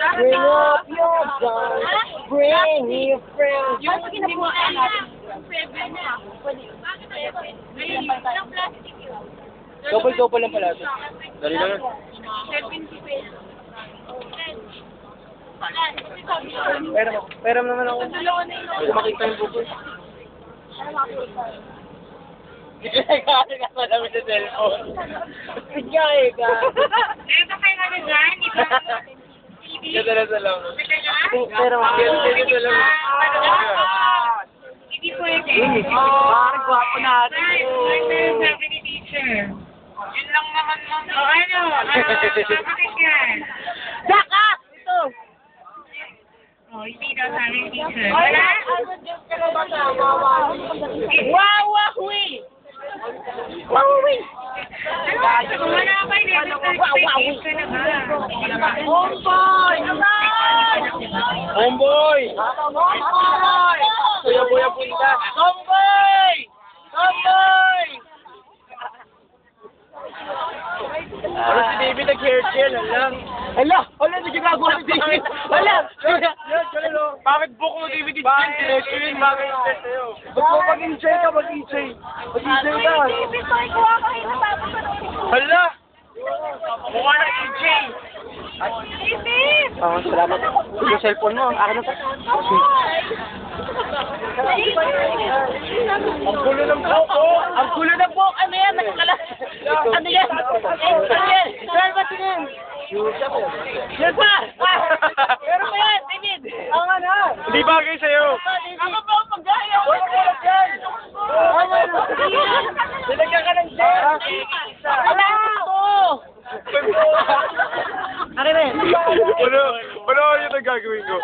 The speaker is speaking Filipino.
Bring up your guns, bring your friends. Yung kinabuhan natin. 7 na. Double lang pala ito. Dali lang yun. 70 pesos. Pera naman ako. Pwede makita yung buko. Kasi ka pa namin sa cellphone. Bigay ka. Ito kayo na dyan, iba. Ganda na sa lang. Pero Ganda lang. hindi pwede. Parang gwapo natin. Sabi ni teacher. Yun lang naman mo. O ano? Bakit yan? Saka! Ito! O, hindi daw sabi ni teacher. Wala? Wawahui! Wawahui! Wala pa yun. Homeboy! Homeboy! Homeboy! Kuya punta. Homeboy! Homeboy! Ano si David nag-hair gel? Hala! Nagigagawa si David! Hala! Bakit book mo David yung gel? Bakit yung sa'yo? Ba't mo mag-enjoy ka? Mag-enjoy ka! Hala! Mukha na EJ! Salamat. Yung cellphone mo, akin na pa. Ang gulo ng buhok ko! Ang gulo ng buhok! Ano yan? Nakakalas! Ano yan? Ano yan? Saan ba tingin? Yan pa! Pero ba yan, David? Ang ano? Hindi bagay sa'yo. Ako ba ang pag-gaya? Huwag mo lang yan! Nilagyan ka ng gel! Wala ako! Akin na yan. Ano yung nagagawin ko?